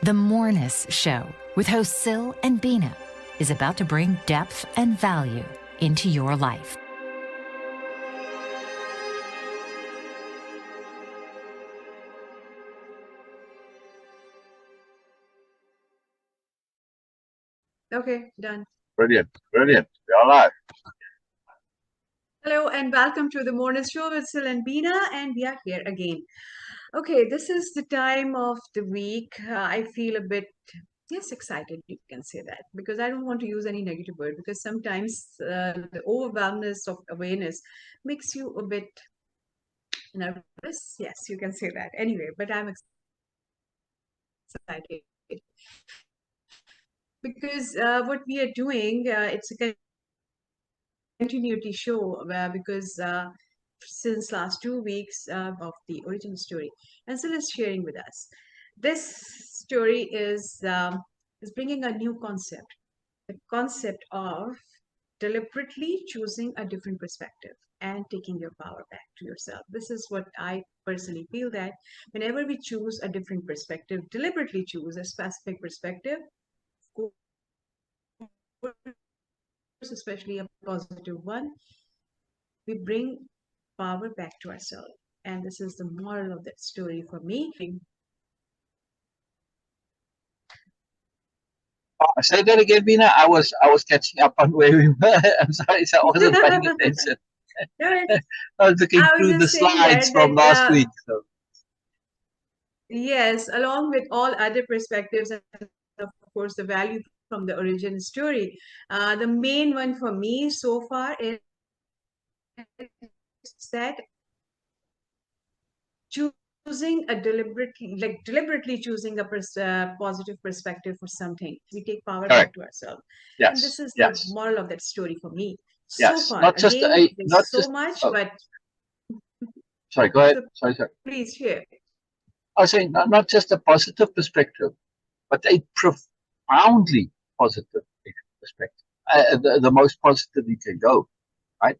The Moreness Show with hosts Sil and Beena is about to bring depth and value into your life. Okay, done. Brilliant, brilliant. We're alive. Hello and welcome to the Moreness Show with Sil and Beena, and we are here again. Okay, this is the time of the week. I feel a bit, yes, excited, you can say that, because I don't want to use any negative word, because sometimes the overwhelmness of awareness makes you a bit nervous. Yes, you can say that. Anyway, but I'm excited because what we are doing, it's a continuity show because since last 2 weeks of the origin story, and Sil is sharing with us. This story is bringing a new concept, the concept of deliberately choosing a different perspective and taking your power back to yourself. This is what I personally feel, that whenever we choose a different perspective, deliberately choose a specific perspective, especially a positive one, we bring power back to ourselves. And this is the moral of that story for me. Say that again, Beena. I was catching up on where we were. I'm sorry, so I wasn't paying attention. I was looking through the slides from last week. So. Yes, along with all other perspectives, and of course the value from the origin story. The main one for me so far is that choosing a deliberately choosing a positive perspective for something, we take power back to ourselves. Yes. And this is the moral of that story for me. Yes. So far, not just again, not so just, much, oh. but sorry, go ahead. So sorry. Please share. I was saying not just a positive perspective, but a profoundly positive perspective. The most positive you can go, right?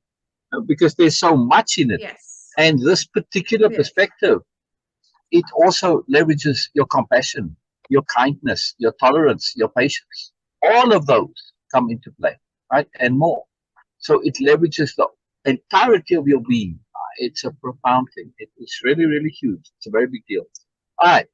Because there's so much in it. Yes. And this particular perspective, it also leverages your compassion, your kindness, your tolerance, your patience. All of those come into play, right? And more. So it leverages the entirety of your being. It's a profound thing. It's really, really huge. It's a very big deal. All right.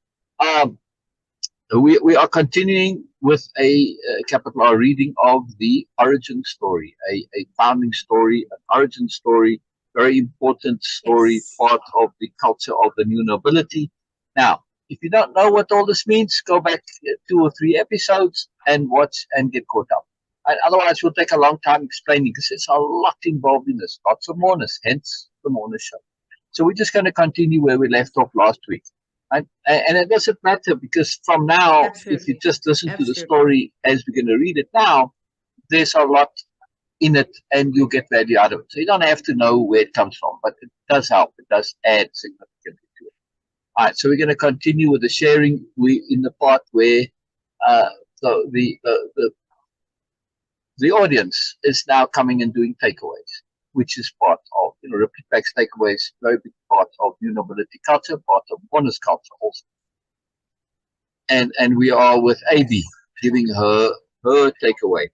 We are continuing with a capital R reading of the origin story, a founding story, an origin story, very important story, part of the culture of the new nobility. Now, if you don't know what all this means, go back 2 or 3 episodes and watch and get caught up. And otherwise, we'll take a long time explaining because it's a lot involved in this. Lots of Moreness, hence the Moreness show. So we're just going to continue where we left off last week. And it doesn't matter because from now, if you just listen to the story as we're going to read it now, there's a lot in it and you get value out of it. So you don't have to know where it comes from, but it does help. It does add significantly to it. All right, so we're going to continue with the sharing. We in the part where the audience is now coming and doing takeaways, which is part of, repeat back takeaways, very big part of new nobility culture, part of Moreness-Culture also. And we are with AB giving her takeaway.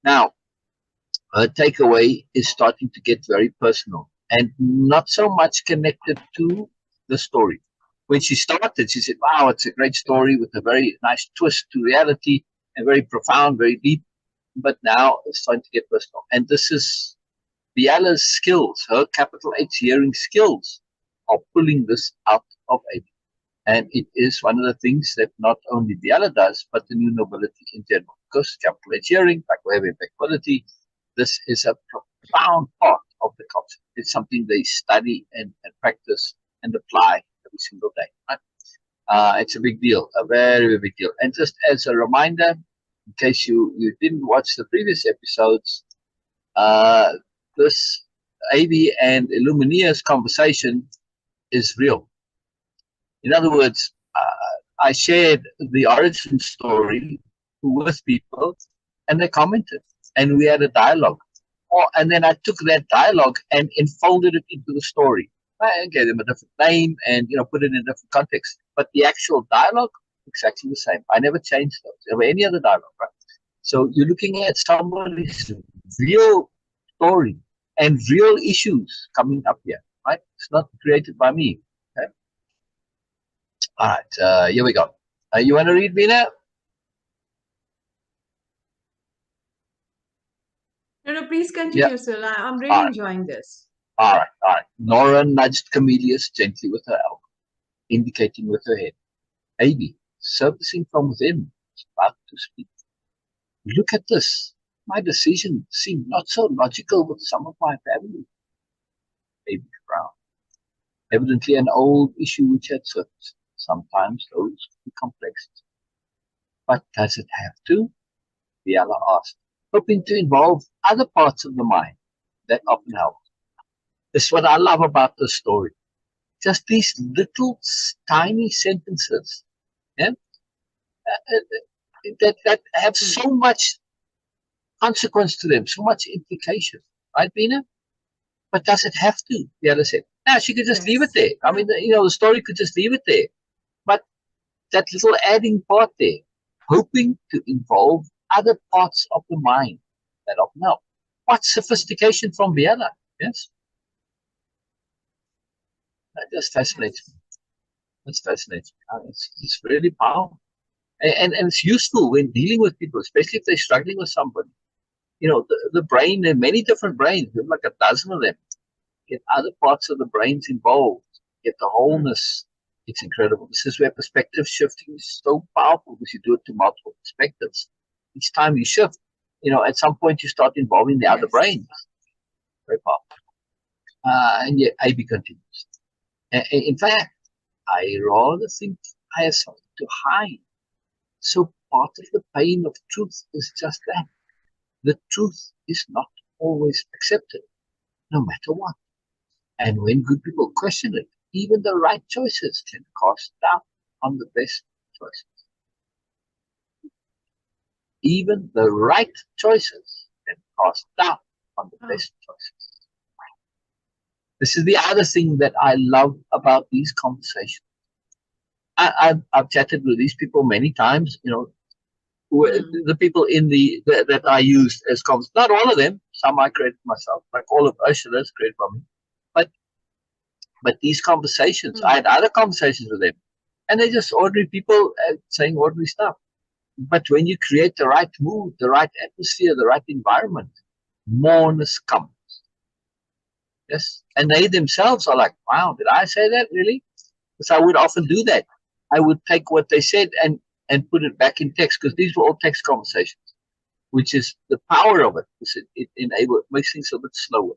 Now, her takeaway is starting to get very personal and not so much connected to the story. When she started, she said, wow, it's a great story with a very nice twist to reality and very profound, very deep. But now it's starting to get personal. And this is Biella's skills, her capital H hearing skills are pulling this out of AB. And it is one of the things that not only Biella does, but the new nobility in general. Because capital H hearing, like Way-Of-Impeccability, this is a profound part of the culture. It's something they study and practice and apply every single day. Right? It's a big deal, a very, very big deal. And just as a reminder, in case you didn't watch the previous episodes, this AB and Illumineer's conversation is real. In other words, I shared the origin story with people and they commented and we had a dialogue. And then I took that dialogue and enfolded it into the story. I gave them a different name and put it in a different context. But the actual dialogue exactly the same. I never changed those or any other dialogue, right? So you're looking at somebody's real story and real issues coming up here, right? It's not created by me. Okay? All right, here we go. You want to read, Beena? No, please Yeah. continue, Sil. I'm really All right. enjoying this. All right. All right. Nora nudged Camelius gently with her elbow, indicating with her head. Amy, surfacing from within, was about to speak. Look at this. My decision seemed not so logical with some of my family. Amy frowned. Evidently an old issue which had surfaced. Sometimes those could be complex. But does it have to? Biella asked, hoping to involve other parts of the mind. That often helps. This is what I love about the story. Just these little tiny sentences, yeah, that have so much consequence to them, so much implication, right, Beena? But does it have to? Biella said. Now she could just leave it there. I mean, the story could just leave it there. But that little adding part there, hoping to involve other parts of the mind that often help. What sophistication from Biella, yes? That just fascinates me. That's fascinating. It's really powerful. And it's useful when dealing with people, especially if they're struggling with somebody. The brain, there are many different brains, there's like a dozen of them. Get other parts of the brains involved, get the wholeness. It's incredible. This is where perspective shifting is so powerful because you do it to multiple perspectives. Each time you shift, at some point you start involving the other brains. Very powerful. And yet, AB continues. In fact, I rather think I have something to hide. So part of the pain of truth is just that. The truth is not always accepted, no matter what. And when good people question it, even the right choices can cast doubt on the best choices. Even the right choices can cast doubt on the best choices. This is the other thing that I love about these conversations. I've chatted with these people many times, the people that I used as comments. Not all of them. Some I created myself, like all of Ursula's created by me. But these conversations, I had other conversations with them, and they're just ordinary people saying ordinary stuff. But when you create the right mood, the right atmosphere, the right environment, moreness comes. Yes, and they themselves are like, "Wow, did I say that really?" Because I would often do that. I would take what they said and put it back in text, because these were all text conversations, which is the power of it. It makes things a bit slower.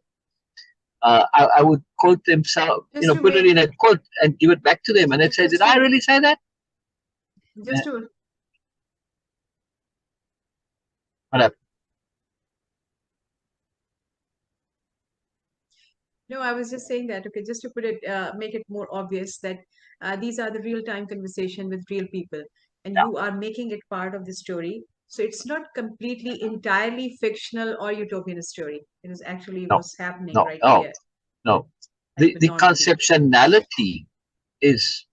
I would quote them, put it in a quote and give it back to them, and they'd say, "Did I really say that?" Just to what happened? No, I was just saying that, okay, just to put it, make it more obvious that these are the real-time conversation with real people, and you are making it part of the story. So it's not completely, entirely fictional or utopian story. It is actually what's happening right here. No. The conceptuality is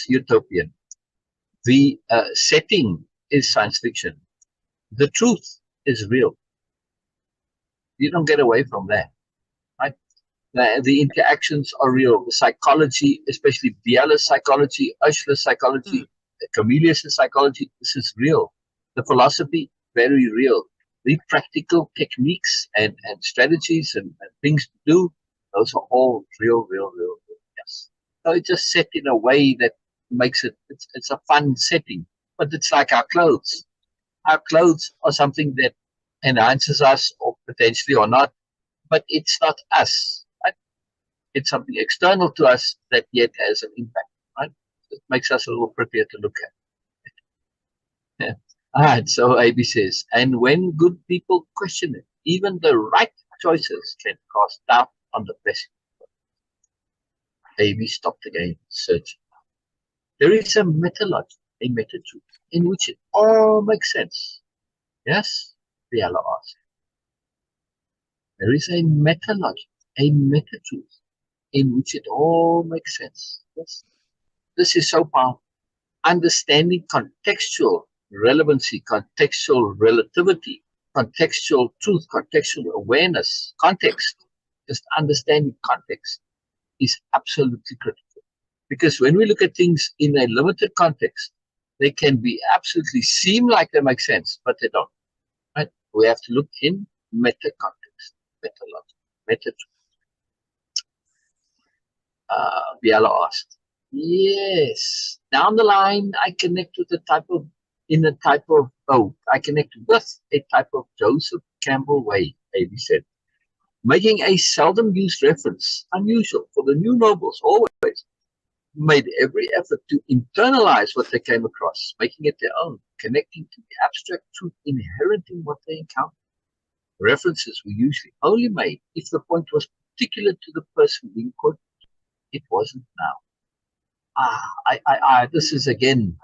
utopian. The setting is science fiction. The truth is real. You don't get away from that, right? The interactions are real. The psychology, especially Biella's psychology, Ursula's psychology, Camelius' psychology, this is real. The philosophy, very real. The practical techniques and strategies and things to do, those are all real. Yes. So it's just set in a way that makes it's a fun setting. But it's like our clothes. Our clothes are something that enhances us, or potentially or not, but it's not us. Right? It's something external to us that yet has an impact. Right? It makes us a little prettier to look at. Yeah. All right, so AB says, and when good people question it, even the right choices can cast doubt on the best. AB stopped again, searching. There is a metalogy, a meta-truth, in which it all makes sense. Yes? Biella asked. There is a metalogy, a meta-truth, in which it all makes sense. Yes? This is so powerful. understanding contextual relevancy, contextual relativity, contextual truth, contextual awareness, context, just understanding context is absolutely critical. Because when we look at things in a limited context, they can be absolutely seem like they make sense, but they don't. Right? We have to look in meta context, meta logic, meta. Biella asked. Yes. Down the line, I connect with I connect with a type of Joseph Campbell way, AB said, making a seldom used reference, unusual for the new nobles, always made every effort to internalize what they came across, making it their own, connecting to the abstract truth inherent in what they encountered. References were usually only made if the point was particular to the person being quoted. It wasn't now. This is again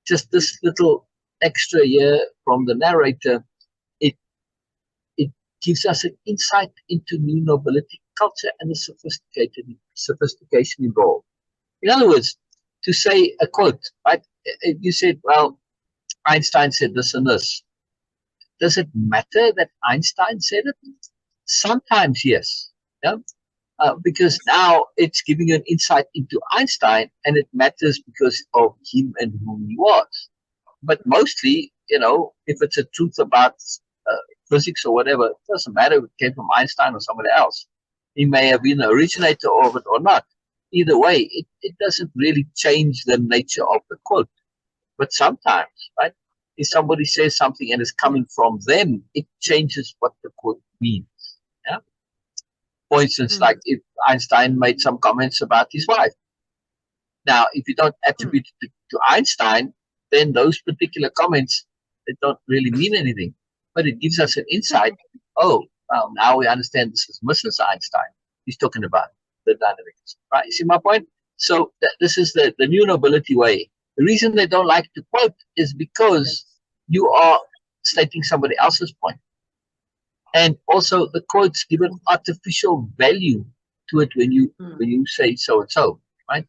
just this little extra here from the narrator. It gives us an insight into new nobility culture and the sophistication involved. In other words, to say a quote, right? You said, well, Einstein said this and this. Does it matter that Einstein said it? Sometimes, yes. Yeah? Because now it's giving you an insight into Einstein, and it matters because of him and who he was. But mostly, if it's a truth about physics or whatever, it doesn't matter if it came from Einstein or somebody else. He may have been the originator of it or not. Either way, it doesn't really change the nature of the quote. But sometimes, right, if somebody says something and it's coming from them, it changes what the quote means. Yeah. For instance, like if Einstein made some comments about his wife. Now, if you don't attribute it to Einstein, then those particular comments, they don't really mean anything. But it gives us an insight. Oh, well, now we understand this is Mrs. Einstein. He's talking about the dynamics. Right? You see my point? So this is the new nobility way. The reason they don't like to quote is because you are stating somebody else's point. And also the quotes give an artificial value to it when you say so and so, right?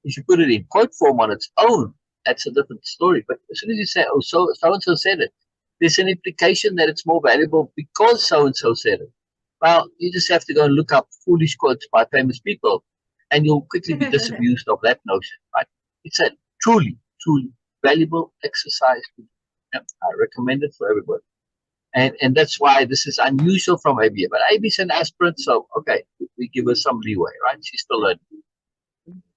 If you put it in quote form on its own, that's a different story. But as soon as you say, oh, so and so said it, there's an implication that it's more valuable because so and so said it. Well, you just have to go and look up foolish quotes by famous people, and you'll quickly be disabused of that notion, right? It's a truly, truly valuable exercise. I recommend it for everybody. And that's why this is unusual from AB. But AB is an aspirant, so okay, we give her some leeway, right? She's still learning.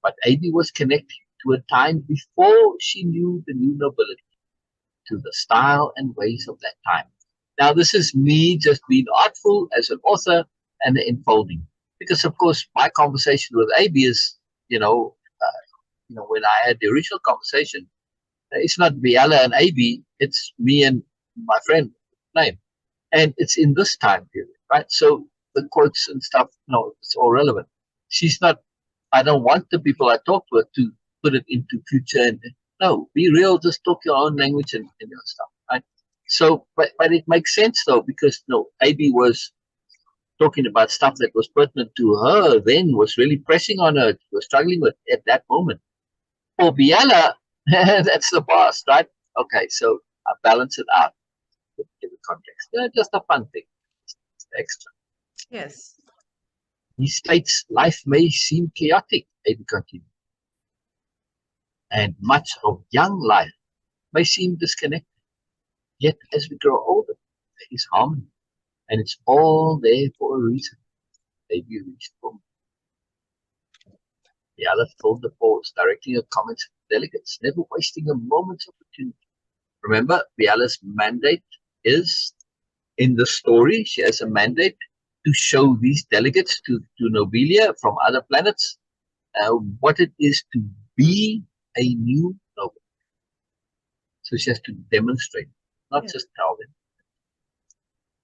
But AB was connected to a time before she knew the new nobility, to the style and ways of that time. Now, this is me just being artful as an author and the enfolding. Because, of course, my conversation with AB is, when I had the original conversation, it's not Biella and AB, it's me and my friend name. And it's in this time period, right? So the quotes and stuff, it's all relevant. She's not, I don't want the people I talk with to put it into future. And no, be real, just talk your own language and your stuff, right? So, but it makes sense though, because AB was talking about stuff that was pertinent to her then, was really pressing on her, was struggling with at that moment. For Biella, that's the past, right? Okay, so I balance it out. Give it context. Just a fun thing. Just extra. Yes. He states life may seem chaotic, AB continued, and much of young life may seem disconnected. Yet as we grow older, there is harmony, and it's all there for a reason. AB reached home. The other filled the pause, directing her comments at the delegates, never wasting a moment's opportunity. Remember, Biella's mandate is, in the story, she has a mandate to show these delegates to Nobilia from other planets what it is to be a new noble. So she has to demonstrate, not just tell them.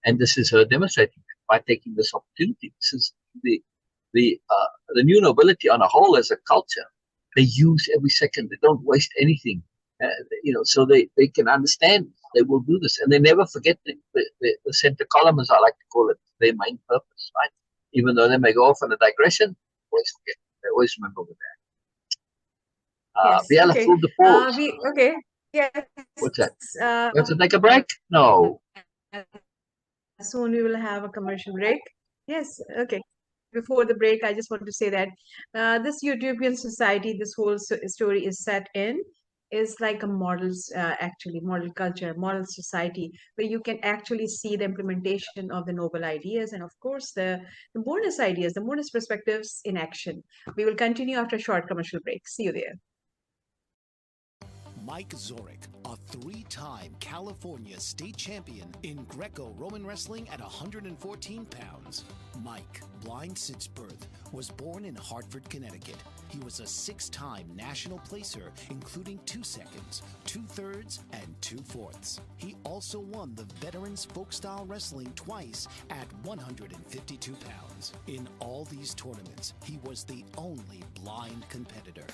And this is her demonstrating by taking this opportunity. This is the new nobility on a whole as a culture. They use every second. They don't waste anything. So they can understand. They will do this, and they never forget the center column, as I like to call it, their main purpose, right? Even though they may go off on a digression, always forget. They always remember with that. Yes. Biella, Okay. fill the pause. Okay. Yes. What's that? Uh, We have to take a break? No. Soon we will have a commercial break. Yes. Okay. Before the break, I just want to say that this utopian society, this whole story is set in, is like a models, actually, model culture, model society, where you can actually see the implementation of the noble ideas and, of course, the Moreness ideas, the Moreness perspectives in action. We will continue after a short commercial break. See you there. Mike Zorek, a three-time California state champion in Greco-Roman wrestling at 114 pounds. Mike, blind since birth, was born in Hartford, Connecticut. He was a six-time national placer, including 2 seconds, 2/3, and 2/4. He also won the Veterans Folk-Style Wrestling twice at 152 pounds. In all these tournaments, he was the only blind competitor.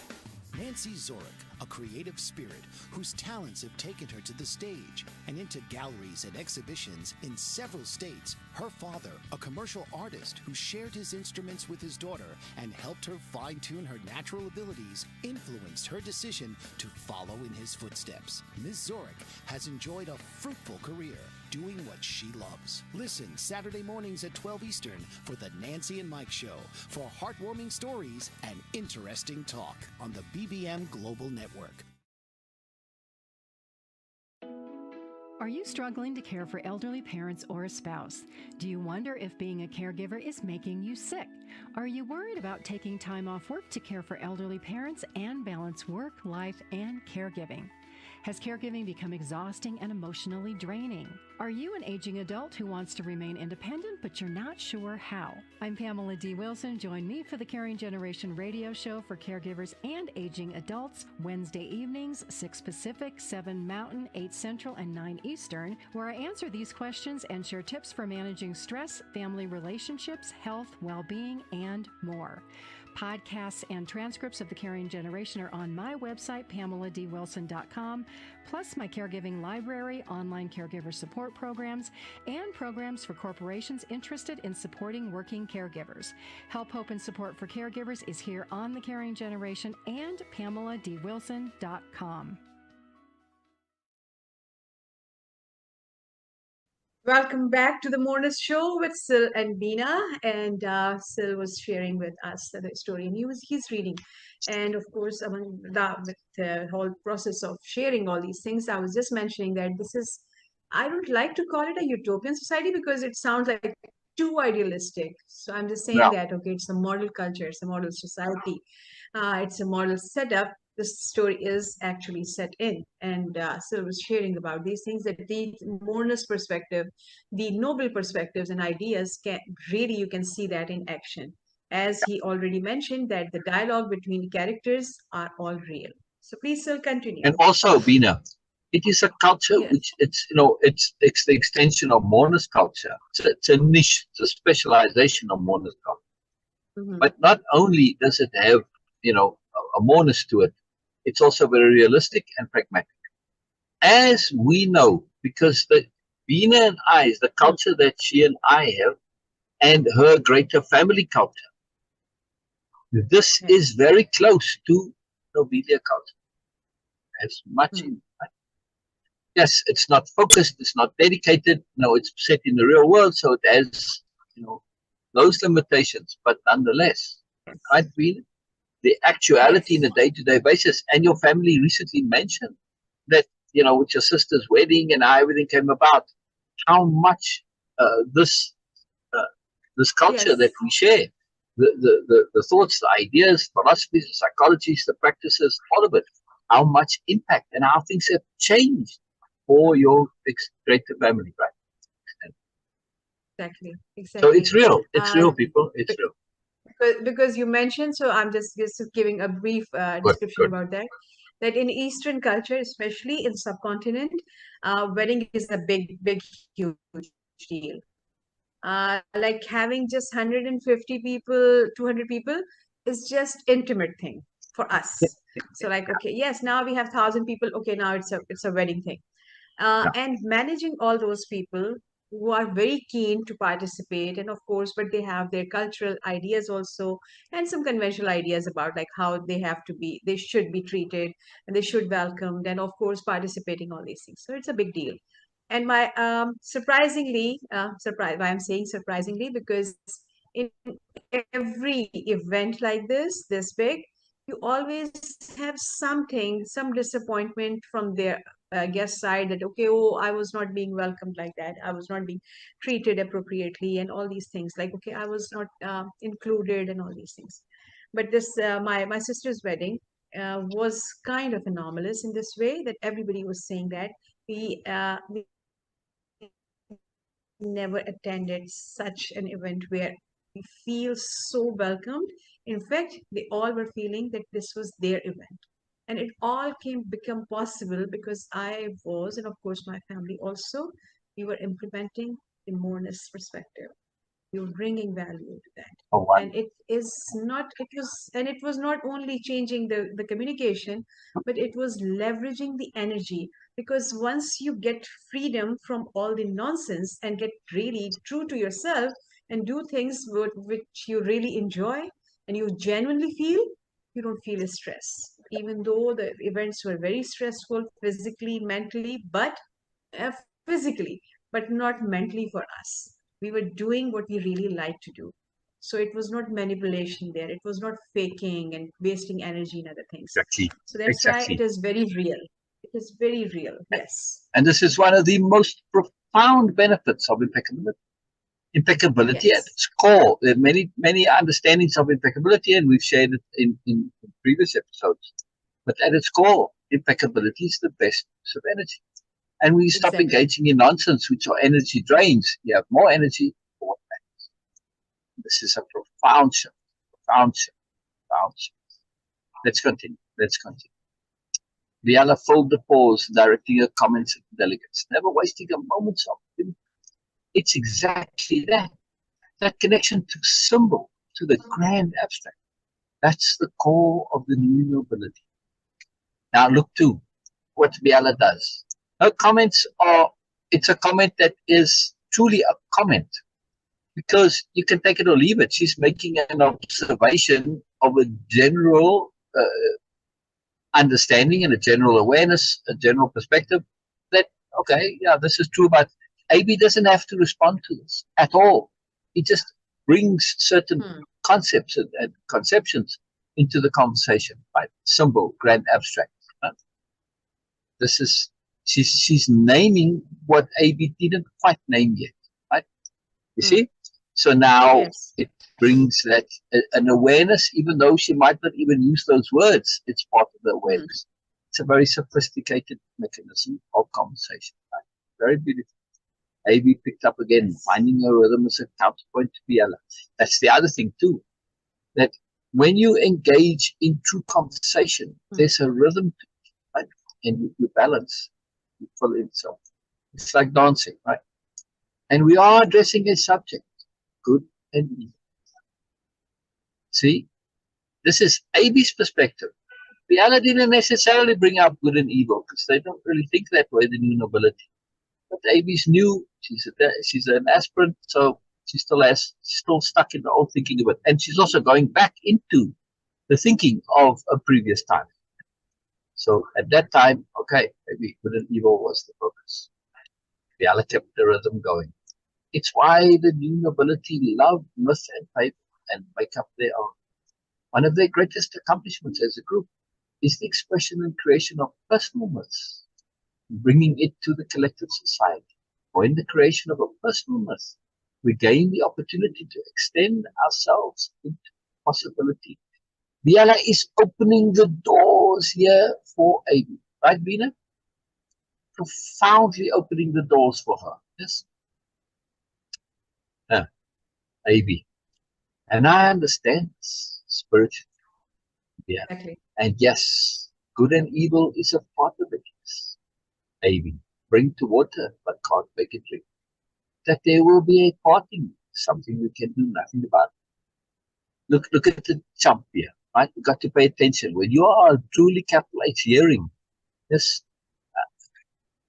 Nancy Zorek, a creative spirit whose talents have taken her to the stage and into galleries and exhibitions in several states. Her father, a commercial artist who shared his instruments with his daughter and helped her fine-tune her natural abilities, influenced her decision to follow in his footsteps. Ms. Zorek has enjoyed a fruitful career doing what she loves. Listen Saturday mornings at 12 Eastern for the Nancy and Mike Show for heartwarming stories and interesting talk on the BBM Global Network. Are you struggling to care for elderly parents or a spouse? Do you wonder if being a caregiver is making you sick? Are you worried about taking time off work to care for elderly parents and balance work, life, and caregiving? Has caregiving become exhausting and emotionally draining? Are you an aging adult who wants to remain independent, but you're not sure how? I'm Pamela D. Wilson. Join me for the Caring Generation radio show for caregivers and aging adults, Wednesday evenings, 6 Pacific, 7 Mountain, 8 Central, and 9 Eastern, where I answer these questions and share tips for managing stress, family relationships, health, well-being, and more. Podcasts and transcripts of The Caring Generation are on my website, PamelaDWilson.com, plus my caregiving library, online caregiver support programs, and programs for corporations interested in supporting working caregivers. Help, hope, and support for caregivers is here on The Caring Generation and PamelaDWilson.com. Welcome back to the Moreness Show with Sil and Beena. And Sil was sharing with us the story, and he's reading. And of course, among that, with the whole process of sharing all these things, I was just mentioning that this is, I don't like to call it a utopian society because it sounds like too idealistic. So I'm just saying Yeah. that, okay, it's a model culture, it's a model society, it's a model setup. This story is actually set in. And Sil was sharing about these things, that the Moreness perspective, the noble perspectives and ideas, can really, you can see that in action. As he already mentioned, that the dialogue between characters are all real. So please, Sil, continue. And also, Beena, it is a culture Yes. which it's the extension of Moreness-Culture. It's a niche, it's a specialization of Moreness-Culture. Mhm. But not only does it have, a Moreness to it, it's also very realistic and pragmatic. As we know, because the Beena and I, the culture that she and I have, and her greater family culture, this Yes. is very close to Nobility culture. As much in yes, it's not focused, it's not dedicated. No, it's set in the real world, so it has, those limitations. But nonetheless, right, Beena? The actuality in a day-to-day basis. And your family recently mentioned that, with your sister's wedding and how everything came about, how much this culture Yes. that we share, the thoughts, the ideas, philosophies, the psychologies, the practices, all of it, how much impact and how things have changed for your greater family, right? Exactly. So Exactly. it's real. It's real, people. It's real. Because you mentioned, so I'm just giving a brief Good, description good. about that. That in Eastern culture, especially in subcontinent, wedding is a big, huge deal. Like having just 150 people, 200 people is just intimate thing for us. So like, okay, yes, now we have 1,000 people. Okay, now it's a wedding thing. Yeah. And managing all those people who are very keen to participate, and of course, but they have their cultural ideas also, and some conventional ideas about like how they should be treated, and they should welcomed, and of course, participating all these things. So it's a big deal. And my surprisingly, why I'm saying surprisingly, because in every event like this big, you always have something, some disappointment from their guest side that, okay, oh, I was not being welcomed like that. I was not being treated appropriately and all these things. Like, okay, I was not included and all these things. But my sister's wedding was kind of anomalous in this way that everybody was saying that we never attended such an event where we feel so welcomed. In fact, they all were feeling that this was their event. And it all came become possible because I was, and of course my family also, we were implementing the Moreness perspective. You're bringing value to that. Oh, wow. And it was not only changing the communication, but it was leveraging the energy. Because once you get freedom from all the nonsense and get really true to yourself and do things which you really enjoy and you genuinely feel, you don't feel stress. Even though the events were very stressful physically, mentally, but uh, physically, but not mentally for us. We were doing what we really like to do. So it was not manipulation there. It was not faking and wasting energy and other things. Exactly. So that's why it is very real. It is very real. Yes. And this is one of the most profound benefits of impeccability. Impeccability Yes. at its core. There are many understandings of impeccability, and we've shared it in previous episodes. But at its core, impeccability is the best use of energy. And when you stop Exactly. engaging in nonsense, which are energy drains, you have more energy for what matters. This is a profound shift. Profound shift. Profound shift. Let's continue. Biella filled the pause, directing her comments at the delegates, never wasting a moment's opportunity. It's exactly that. That connection to symbol, to the grand abstract. That's the core of the new nobility. Now look to what Biella does. Her comments it's a comment that is truly a comment, because you can take it or leave it. She's making an observation of a general understanding and a general awareness, a general perspective that, okay, yeah, this is true, but AB doesn't have to respond to this at all. He just brings certain concepts and conceptions into the conversation, right? Symbol, grand abstract. Right? This is, she's naming what AB didn't quite name yet, right? You see? So now Yes. it brings that an awareness, even though she might not even use those words, it's part of the awareness. It's a very sophisticated mechanism of conversation. Right? Very beautiful. AB picked up again, finding her rhythm as a counterpoint to Biella. That's the other thing too, that when you engage in true conversation, there's a rhythm to it, right? And you balance, you fill in. So it's like dancing, right? And we are addressing a subject, good and evil. See, this is AB's perspective. Biella didn't necessarily bring up good and evil because they don't really think that way, the new nobility. But AB's new, she's an aspirant, so she still stuck in the old thinking of it. And she's also going back into the thinking of a previous time. So at that time, okay, maybe good and evil was the focus. Biella kept the rhythm going. It's why the new nobility love myth and fable and make up their own. One of their greatest accomplishments as a group is the expression and creation of personal myths, bringing it to the collective society. For in the creation of a personal myth, we gain the opportunity to extend ourselves into possibility. Biella is opening the doors here for AB, right, Beena? Profoundly opening the doors for her. Yes? AB. And I understand this spiritually. Yeah. Exactly. And yes, good and evil is a part of it. Yes. AB. Bring to water, but can't make it drink. That there will be a parting, something we can do nothing about. Look at the chump here, right? You got to pay attention. When you are truly capital H hearing, yes,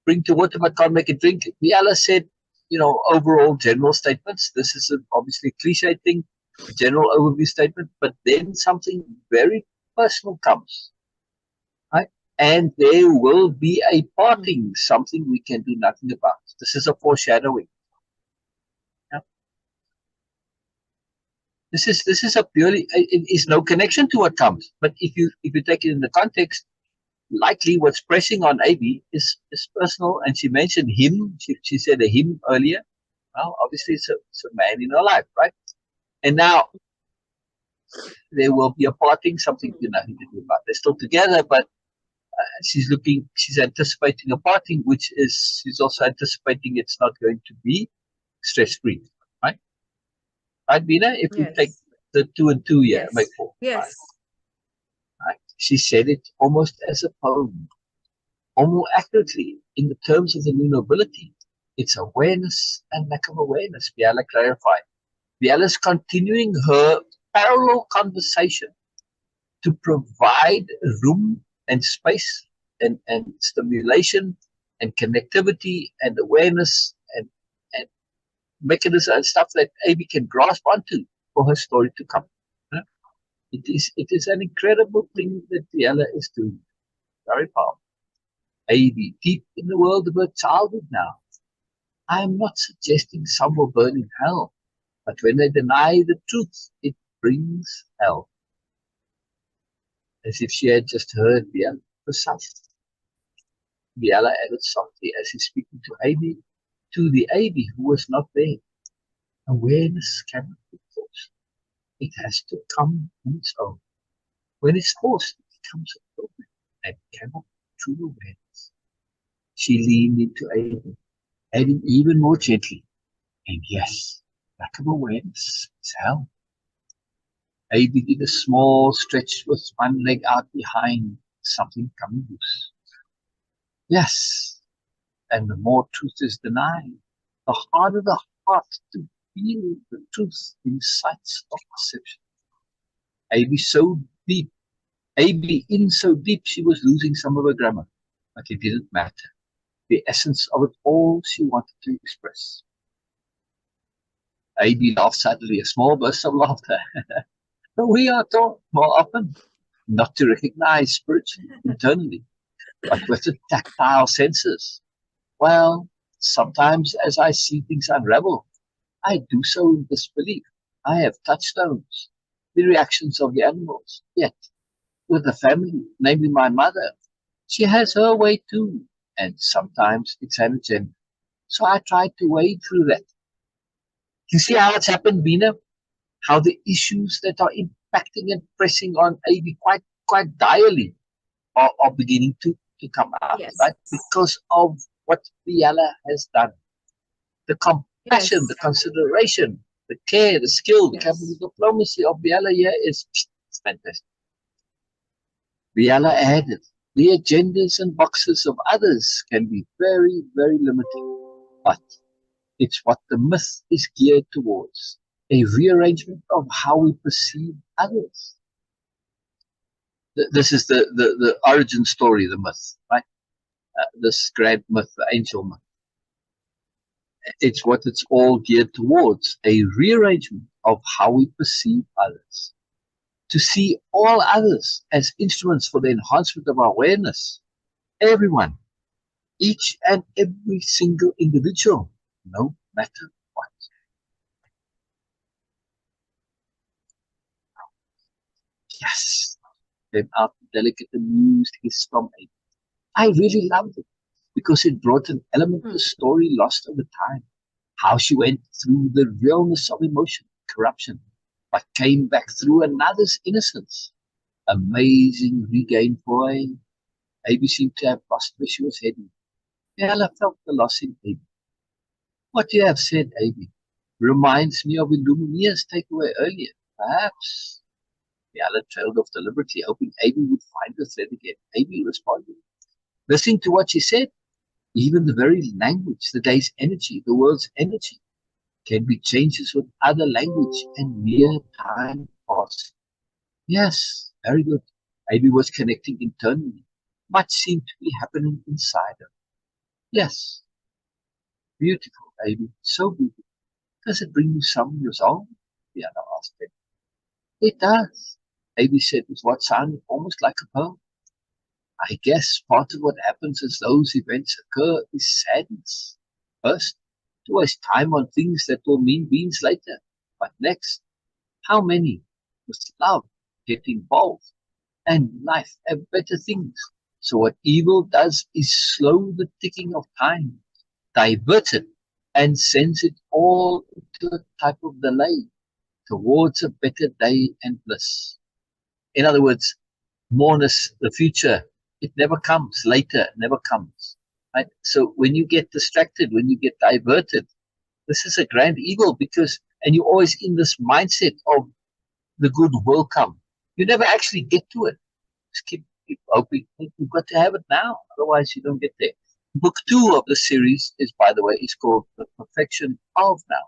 bring to water, but can't make it drink. Biella said, overall general statements. This is obviously a cliche thing, a general overview statement, but then something very personal comes, right? And there will be a parting, something we can do nothing about. This is a foreshadowing. Yeah. This is a purely, it is no connection to what comes. But if you take it in the context, likely what's pressing on AB is personal. And she mentioned him. She said a him earlier. Well, obviously it's a man in her life, right? And now there will be a parting, something you nothing to do about. They're still together, but she's anticipating a parting, which is she's also anticipating it's not going to be stress-free, right? Right, Beena? If we take the 2 and 2 here, make 4. Yes. Right. She said it almost as a poem, or more accurately, in the terms of the new nobility. It's awareness and lack of awareness, Biella clarified. Biella's continuing her parallel conversation to provide room and space and stimulation and connectivity and awareness and mechanism and stuff that AB can grasp onto for her story to come. It is an incredible thing that Biella is doing. Very powerful. AB, deep in the world of her childhood now. I am not suggesting some will burn in hell, but when they deny the truth, it brings hell. As if she had just heard Biella precise. Biella added softly as he's speaking to AB, to the AB who was not there. Awareness cannot be forced. It has to come on its own. When it's forced, it becomes a problem and cannot be true awareness. She leaned into AB, adding even more gently, and yes, lack of awareness is hell. AB did a small stretch with one leg out behind, something coming loose. Yes, and the more truth is denied, the harder the heart to feel the truth in sights of perception. AB in so deep she was losing some of her grammar, but it didn't matter. The essence of it all she wanted to express. AB laughed suddenly, a small burst of laughter. We are taught more often not to recognize spiritually, internally, but with the tactile senses. Well, sometimes as I see things unravel, I do so in disbelief. I have touchstones, the reactions of the animals. Yet, with the family, namely my mother, she has her way too, and sometimes it's an agenda. So I try to wade through that. You see how it's happened, Beena? How the issues that are impacting and pressing on AB quite direly are beginning to come out, right? Because of what Biella has done. The compassion, the consideration, the care, the skill, the capital diplomacy of Biella here is fantastic. Biella added, the agendas and boxes of others can be very, very limiting, but it's what the myth is geared towards, a rearrangement of how we perceive others. This is the origin story, the myth, right? This grand myth, the angel myth. It's what it's all geared towards, a rearrangement of how we perceive others. To see all others as instruments for the enhancement of our awareness. Everyone, each and every single individual, no matter what. Yes, came out the delegate amused hiss from Amy. I really loved it because it brought an element of the story lost over time. How she went through the realness of emotion, corruption, but came back through another's innocence. Amazing regain for Amy. Amy seemed to have lost where she was heading. Biella felt the loss in Amy. What you have said, Amy, reminds me of Illumineer's takeaway earlier. Perhaps. Biella trailed off deliberately, hoping Amy would find the thread again. Amy responded. Listening to what she said, even the very language, the day's energy, the world's energy, can be changes with other language and mere time passing. Yes, very good. Amy was connecting internally. Much seemed to be happening inside her. Yes. Beautiful, baby, so beautiful. Does it bring you some of your song? Biella asked him. It does, Baby said with what sounded almost like a poem. I guess part of what happens as those events occur is sadness. First, to waste time on things that will mean beans later. But next, how many with love get involved and life have better things? So what evil does is slow the ticking of time, diverts it, and sends it all into a type of delay towards a better day and bliss. In other words, moreness, the future, it never comes. Later, never comes. Right? So when you get distracted, when you get diverted, this is a grand evil and you're always in this mindset of the good will come. You never actually get to it. Just keep hoping. You've got to have it now. Otherwise, you don't get there. Book 2 of the series by the way, is called The Perfection of Now,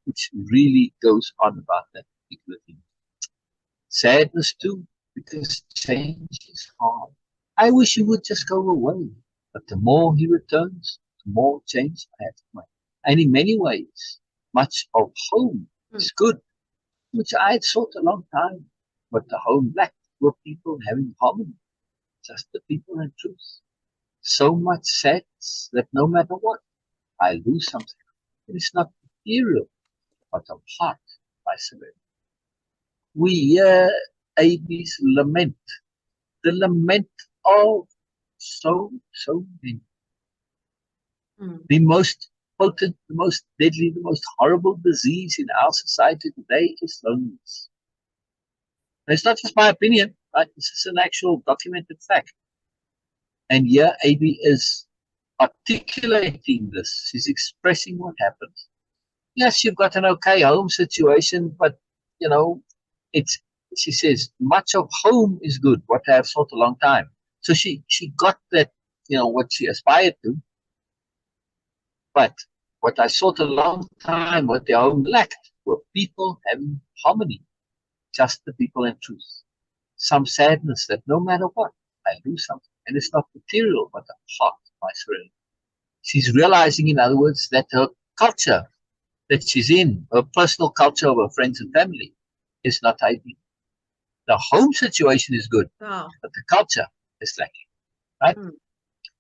which really goes on about that particular thing. Sadness too, because change is hard. I wish he would just go away. But the more he returns, the more change I have to make. And in many ways, much of home is good, which I had sought a long time. But the home lacked were people having harmony, just the people and truth. So much sadness that no matter what, I lose something. It is not material, but of heart, by Sabastian. We hear AB's lament, the lament of so many. The most potent, the most deadly, the most horrible disease in our society today is loneliness. And it's not just my opinion, right? This is an actual documented fact. And here AB is articulating this. She's expressing what happens. Yes, you've got an okay home situation, but she says much of home is good, what I have sought a long time. So she got that, what she aspired to. But what I sought a long time, what the home lacked, were people having harmony, just the people and truth. Some sadness that no matter what, I lose something. And it's not material, but the heart, my serenity. She's realizing, in other words, that her culture that she's in, her personal culture of her friends and family, is not ideal. The home situation is good, but the culture is lacking, right?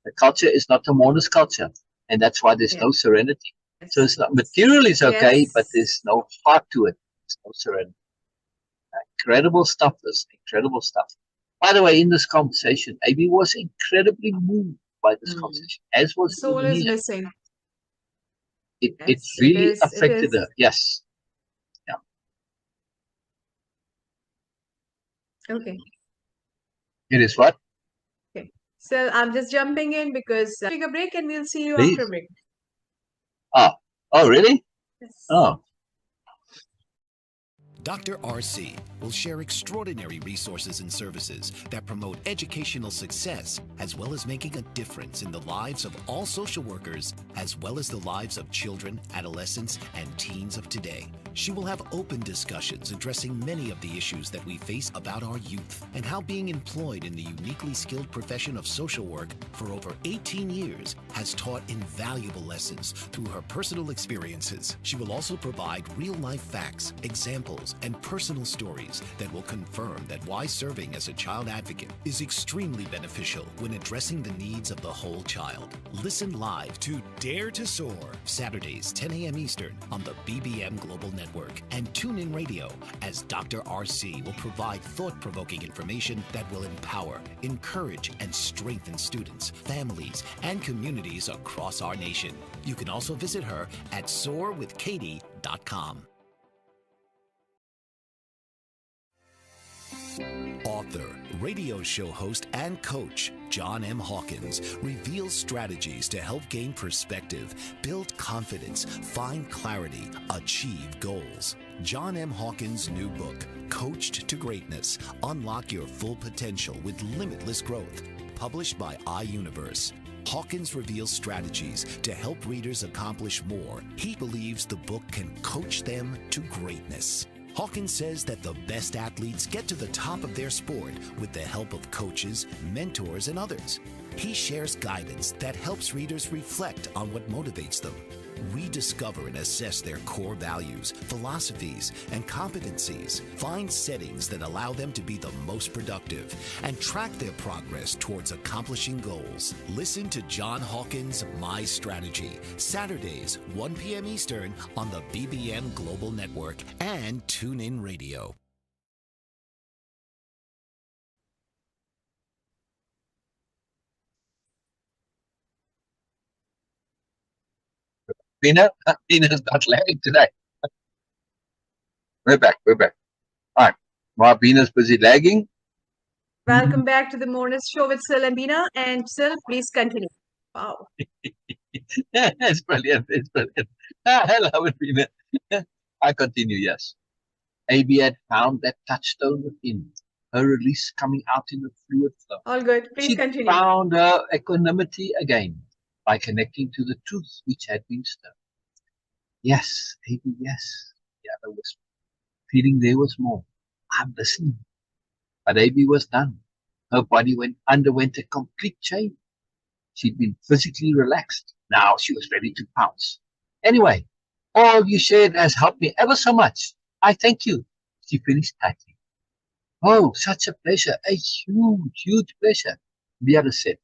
The culture is not a Moreness culture, and that's why there's no serenity. So it's not, material is okay, but there's no heart to it. There's no serenity. Incredible stuff, this incredible stuff. By the way, in this conversation, AB was incredibly moved by this conversation, as was the soul is missing. It really affected her. Yes. Yeah. Okay. It is what? Okay. So I'm just jumping in because take a break and we'll see you Please. after break. Oh, really? Yes. Oh. Dr. RC will share extraordinary resources and services that promote educational success, as well as making a difference in the lives of all social workers, as well as the lives of children, adolescents, and teens of today. She will have open discussions addressing many of the issues that we face about our youth and how being employed in the uniquely skilled profession of social work for over 18 years has taught invaluable lessons through her personal experiences. She will also provide real-life facts, examples, and personal stories that will confirm that why serving as a child advocate is extremely beneficial when addressing the needs of the whole child. Listen live to Dare to Soar, Saturdays, 10 a.m. Eastern on the BBM Global Network, and tune in radio as Dr. RC will provide thought-provoking information that will empower, encourage, and strengthen students, families, and communities across our nation. You can also visit her at soarwithkatie.com. Author, radio show host, and coach John M. Hawkins reveals strategies to help gain perspective, build confidence, find clarity, achieve goals. John M. Hawkins' new book, Coached to Greatness, Unlock Your Full Potential with Limitless Growth, published by iUniverse. Hawkins reveals strategies to help readers accomplish more. He believes the book can coach them to greatness. Hawkins says that the best athletes get to the top of their sport with the help of coaches, mentors, and others. He shares guidance that helps readers reflect on what motivates them. rediscover and assess their core values, philosophies, and competencies, find settings that allow them to be the most productive, and track their progress towards accomplishing goals. Listen to John Hawkins' My Strategy, Saturdays, 1 p.m. Eastern on the BBN Global Network and TuneIn Radio. Beena, Beena's not lagging today. We're back. All right. While Beena's busy lagging. Welcome back to the Moreness Show with Sil and Beena. And Sil, please continue. Wow. It's brilliant. I love it, Beena. I continue, yes. AB had found that touchstone within, her release coming out in a fluid flow. All good. Please She continue. found her equanimity again by connecting to the truth which had been stirred. Yes, AB, yes. The other whispered, feeling there was more. I'm listening. But AB was done. Her body underwent a complete change. She'd been physically relaxed. Now she was ready to pounce. Anyway, all you shared has helped me ever so much. I thank you. She finished tightly. Oh, such a pleasure. A huge, huge pleasure. Biella said.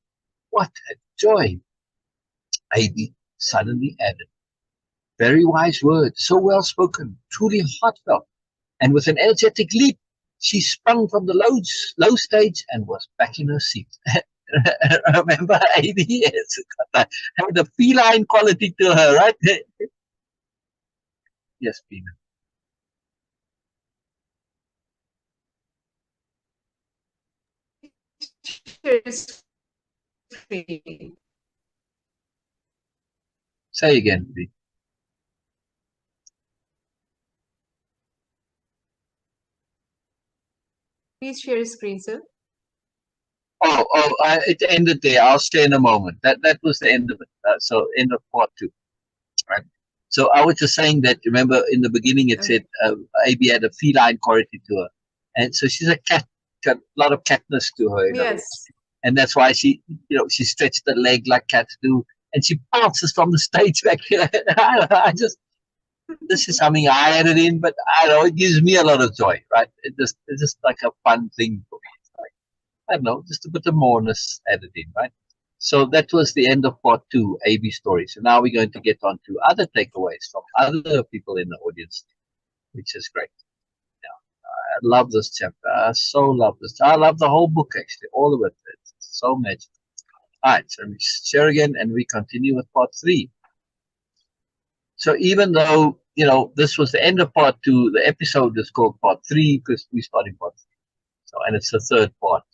What a joy. AB suddenly added. Very wise words, so well spoken, truly heartfelt. And with an energetic leap, she sprung from the low stage and was back in her seat. Remember, AB had a feline quality to her, right? Yes, Beena. Say again, please. Please share your screen, sir. It ended there. I'll stay in a moment. That was the end of it. So end of part 2. Right. So I was just saying that, remember, in the beginning it said AB had a feline quality to her. And so she's a cat, got a lot of catness to her. Yes. And that's why she stretched the leg like cats do. And she bounces from the stage back here. This is something I added in, but I know it gives me a lot of joy, right? It's just like a fun thing for me. It's like, I don't know, just a bit of moreness added in, right? So that was the end of part 2, AB story. So now we're going to get on to other takeaways from other people in the audience, which is great. Yeah, I love this chapter. I so love this. I love the whole book, actually, all of it. It's so magical. All right, so let me share again, and we continue with part 3. So even though, this was the end of part 2, the episode is called part 3 because we're starting part 3. So, and it's the third part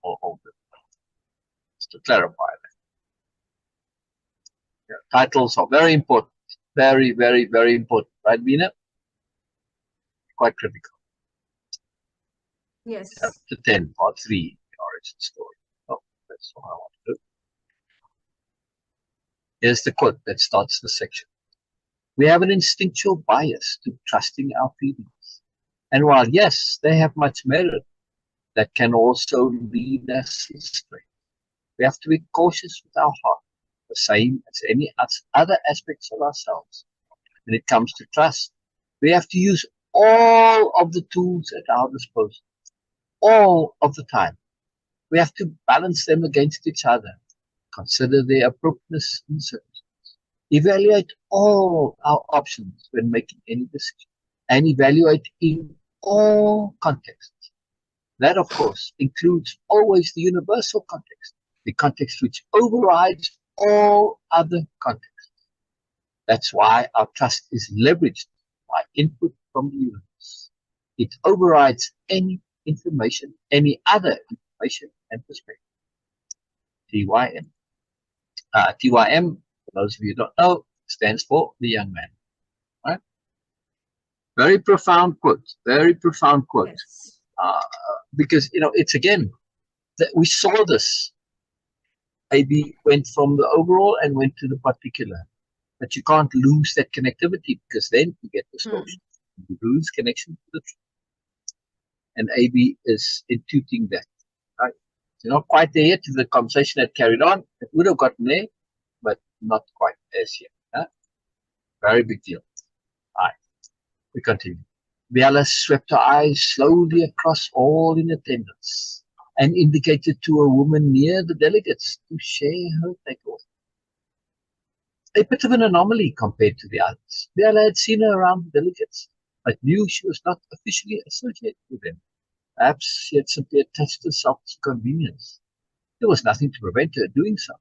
of it. Just to clarify that. Yeah, titles are very important. Very, very, very important. Right, Beena? Quite critical. Yes. Chapter 10, part 3, the origin story. Oh, that's what I want to do. Here's the quote that starts the section. We have an instinctual bias to trusting our feelings. And while, yes, they have much merit, that can also lead us astray. We have to be cautious with our heart, the same as any other aspects of ourselves. When it comes to trust, we have to use all of the tools at our disposal, all of the time. We have to balance them against each other, consider their appropriateness in circumstances. Evaluate all our options when making any decision, and evaluate in all contexts. That, of course, includes always the universal context, the context which overrides all other contexts. That's why our trust is leveraged by input from the universe. It overrides any information, any other information and perspective. TYM. TYM, for those of you who don't know, stands for the young man. Right? Very profound quote. Very profound quote. Yes. Because, it's again, that we saw this. AB went from the overall and went to the particular. But you can't lose that connectivity because then you get distortion. You lose connection to the truth. And AB is intuiting that. Right? You're not quite there yet. If the conversation had carried on, it would have gotten there, but not quite as yet. Huh? Very big deal. All right, we continue. Biella swept her eyes slowly across all in attendance and indicated to a woman near the delegates to share her takeaway. A bit of an anomaly compared to the others. Biella had seen her around the delegates, but knew she was not officially associated with them. Perhaps she had simply attached herself to convenience. There was nothing to prevent her doing so.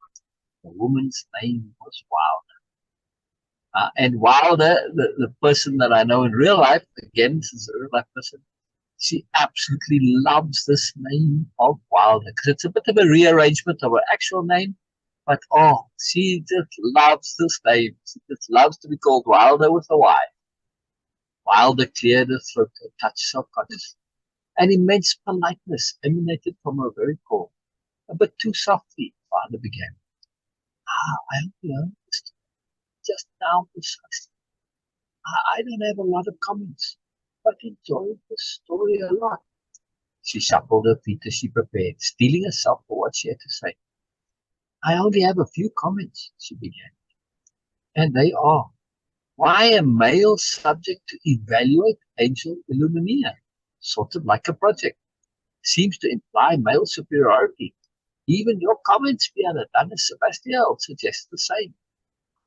The woman's name was Wilder. And Wilder, the person that I know in real life, again, this is a real life person, she absolutely loves this name of Wilder because it's a bit of a rearrangement of her actual name. But oh, she just loves this name. She just loves to be called Wilder with a Y. Wilder cleared her throat, a touch self-conscious. An immense politeness emanated from her very core. A bit too softly, Wilder began. I hope you understand. Just now, precisely. I don't have a lot of comments, but enjoyed the story a lot. She shuffled her feet as she prepared, steeling herself for what she had to say. I only have a few comments, she began. And they are, why a male subject to evaluate angel illumina? Sort of like a project. Seems to imply male superiority. Even your comments, Biella, done as Sabastian, suggest the same.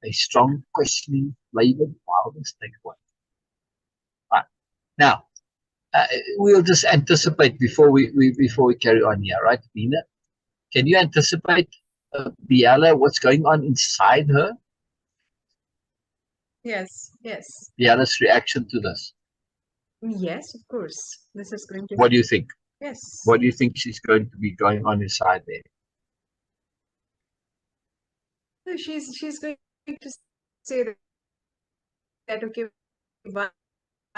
A strong questioning flavored wildness takeaway. Right. Now, we'll just anticipate before we carry on here, right, Beena? Can you anticipate, Biella, what's going on inside her? Yes, yes. Biella's reaction to this. Yes, of course. This is going to. What do you think? Yes. What do you think she's going to be going on inside there? So she's going to say that okay, why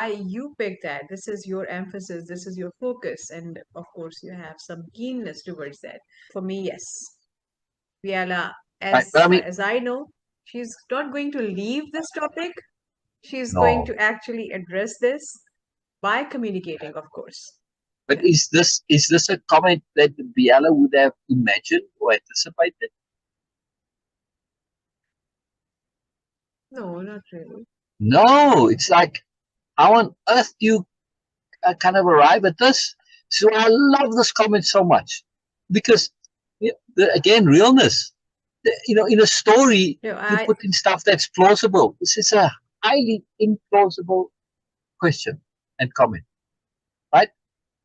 you picked that? This is your emphasis. This is your focus, and of course, you have some keenness towards that. For me, yes, Biella, Right, but I mean, as I know, she's not going to leave this topic. She's going no. to actually address this by communicating, of course. But is this a comment that Biella would have imagined or anticipated? No, not really. No, it's like, how on earth do you kind of arrive at this? So I love this comment so much because, again, realness. In a story, No, you put in stuff that's plausible. This is a highly implausible question and comment, right?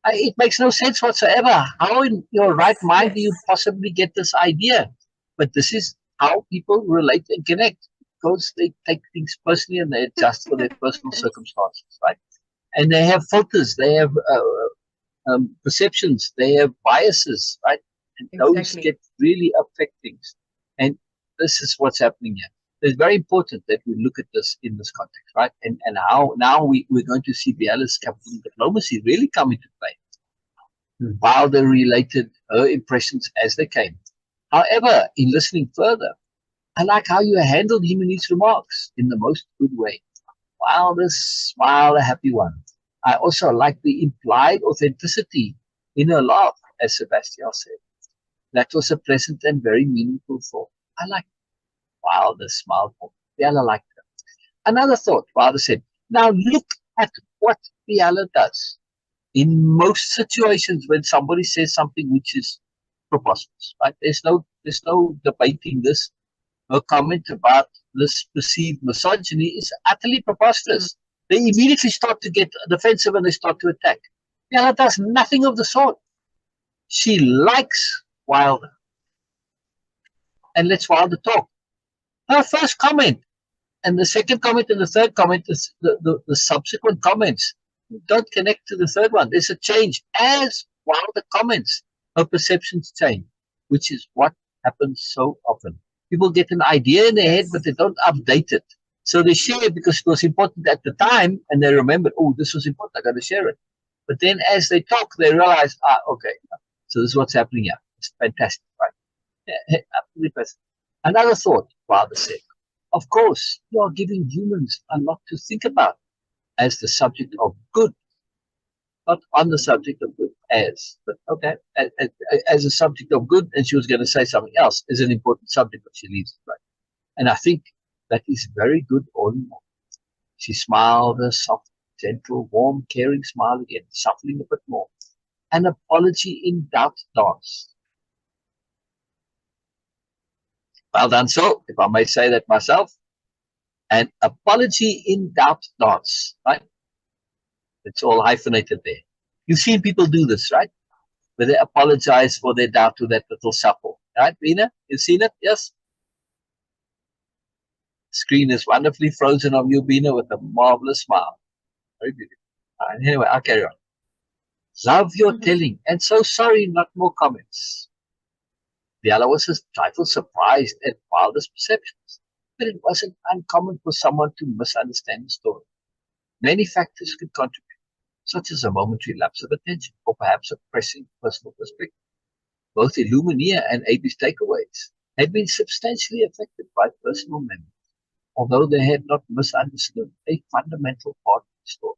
It makes no sense whatsoever. How in your right mind do you possibly get this idea? But this is how people relate and connect because they take things personally and they adjust for their personal circumstances, right? And they have filters, they have perceptions, they have biases, right? And those get really affect things. And this is what's happening here. It's very important that we look at this in this context, right? And how now we're going to see Biella's capital diplomacy really come into play. Wilder related her impressions as they came. However, in listening further, I like how you handled him in his remarks in the most good way. Wilder smiled a happy one. I also like the implied authenticity in her laugh, as Sabastian said. That was a pleasant and very meaningful thought. I like Wilder smiled for Biella liked her. Another thought, Wilder said, now look at what Biella does. In most situations when somebody says something which is preposterous, right? There's no debating this. Her comment about this perceived misogyny is utterly preposterous. They immediately start to get defensive and they start to attack. Biella does nothing of the sort. She likes Wilder and lets Wilder talk. Her first comment and the second comment and the third comment is the subsequent comments don't connect to the third one. There's a change as Wilder comments. Her perceptions change, which is what happens so often. People get an idea in their head, but they don't update it. So they share it because it was important at the time, and they remember, oh, this was important, I got to share it. But then as they talk, they realize, okay, so this is what's happening here. It's fantastic, right? Absolutely fantastic. Another thought, Wilder said, of course, you are giving humans a lot to think about as the subject of good, not on the subject of good but okay, as a subject of good, and she was going to say something else, is an important subject, but she leaves it, right? And I think That is very good all in all. She smiled a soft, gentle, warm, caring smile again, shuffling a bit more. An apology in doubt dance. Well done, so, if I may say that myself. An apology in doubt dance, right? It's all hyphenated there. You've seen people do this, right? Where they apologize for their doubt to that little shuffle. Right, Beena? You've seen it? Yes? Screen is wonderfully frozen of you, Beena, with a marvelous smile. Very beautiful. Anyway, I'll carry on. Love your telling, and so sorry, not more comments. Biella was a trifle surprised at Wilder's perceptions, but it wasn't uncommon for someone to misunderstand the story. Many factors could contribute, such as a momentary lapse of attention, or perhaps a pressing personal perspective. Both Illumina and AB's takeaways had been substantially affected by personal memory, although they had not misunderstood a fundamental part of the story.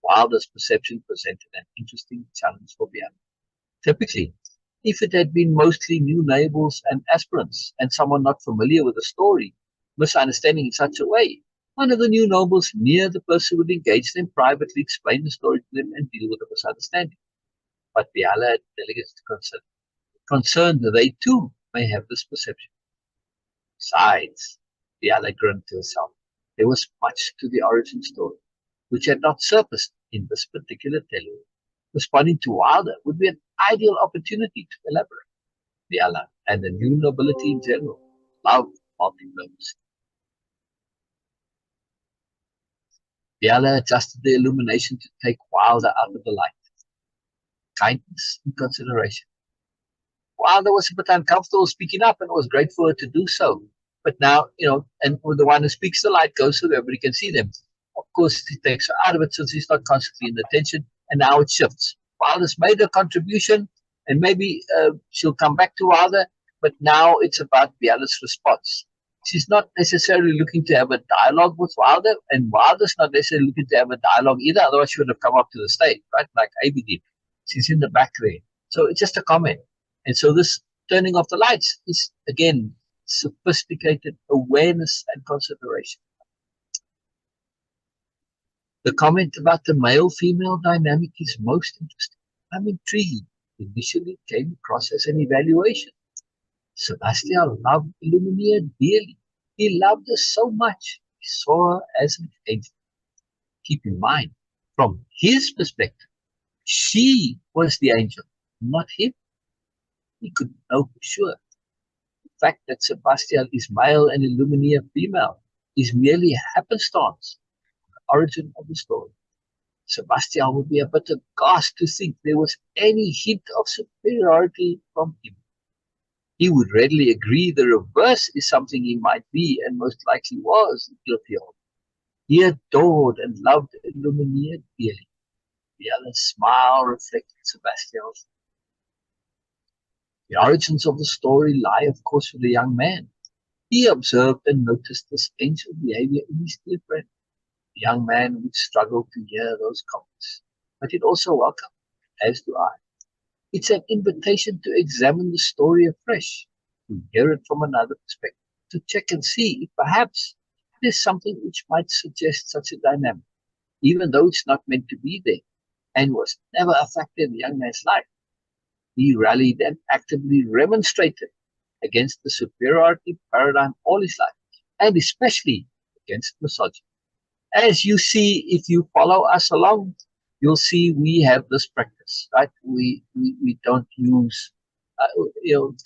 Wilder's perception presented an interesting challenge for Biella. Typically, if it had been mostly new neighbors and aspirants, and someone not familiar with the story, misunderstanding in such a way, one of the new nobles near the person would engage them privately, explain the story to them, and deal with the misunderstanding. But Biella had delegates to consider, concerned that they too may have this perception. Besides, Biella grinned to herself. There was much to the origin story, which had not surfaced in this particular telling. Responding to Wilder would be an ideal opportunity to elaborate. Biella and the new nobility in general loved multi-purpose. Biella adjusted the illumination to take Wilder out of the light. Kindness and consideration. Wilder was a bit uncomfortable speaking up, and it was great for her to do so. But now, and when the one who speaks, the light goes so that everybody can see them. Of course, he takes her out of it since he's not constantly in attention, and now it shifts. Wilder's made a contribution, and maybe she'll come back to Wilder, but now it's about Biella's response. She's not necessarily looking to have a dialogue with Wilder, and Wilder's not necessarily looking to have a dialogue either, otherwise she would have come up to the stage, right, like AB did. She's in the back there. So it's just a comment. And so this turning off the lights is, again, sophisticated awareness and consideration. The comment about the male-female dynamic is most interesting. I'm intrigued. Initially, it came across as an evaluation. Sabastian loved Illumina dearly. He loved her so much. He saw her as an angel. Keep in mind, from his perspective, she was the angel, not him. He could know for sure. The fact that Sabastian is male and Illumina female is merely a happenstance, the origin of the story. Sebastian would be a bit aghast to think there was any hint of superiority from him. He would readily agree the reverse is something he might be, and most likely was, guilty of. He adored and loved Illumina dearly. Biella's smile reflected Sebastian's. The origins of the story lie, of course, with the young man. He observed and noticed this angel behavior in his dear friend. The young man would struggle to hear those comments, but he'd also welcome, as do I. It's an invitation to examine the story afresh, to hear it from another perspective, to check and see if perhaps there's something which might suggest such a dynamic, even though it's not meant to be there, and was never a factor in the young man's life. He rallied and actively remonstrated against the superiority paradigm all his life, and especially against misogyny. As you see, if you follow us along, you'll see we have this practice, right? We don't use,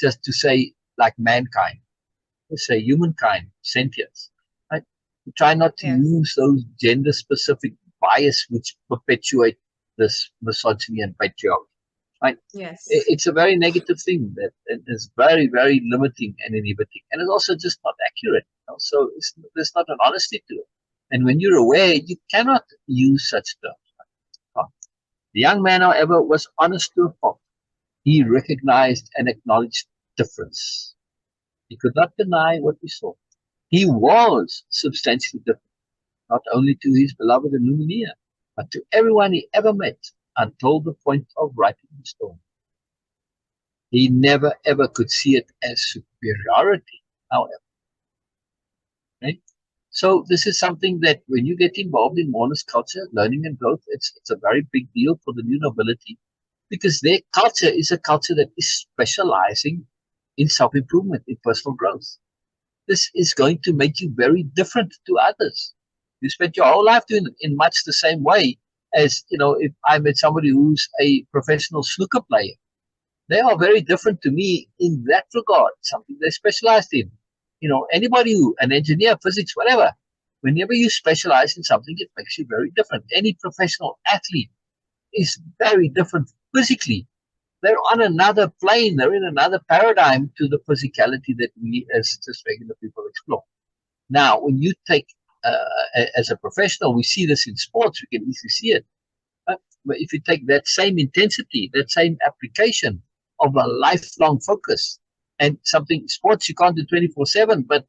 just to say like mankind. We say humankind, sentience, right? We try not to use those gender-specific bias which perpetuate this misogyny and patriarchy. Right? Yes. It's a very negative thing that is very, very limiting and inhibiting. And it's also just not accurate. So there's not an honesty to it. And when you're aware, you cannot use such terms. The young man, however, was honest to a fault. He recognized and acknowledged difference. He could not deny what he saw. He was substantially different, not only to his beloved Illumina, but to everyone he ever met, until the point of writing the story. He never ever could see it as superiority, however. Right? So this is something that when you get involved in Moreness-Culture, learning and growth, it's a very big deal for the new nobility, because their culture is a culture that is specializing in self-improvement, in personal growth. This is going to make you very different to others. You spent your whole life doing it in much the same way as, if I met somebody who's a professional snooker player, they are very different to me in that regard, something they specialized in. Anybody an engineer, physics, whatever, whenever you specialize in something, it makes you very different. Any professional athlete is very different physically. They're on another plane, they're in another paradigm to the physicality that we as just regular people explore. Now, when you take, as a professional, we see this in sports, we can easily see it. But if you take that same intensity, that same application of a lifelong focus, and something, sports you can't do 24/7, but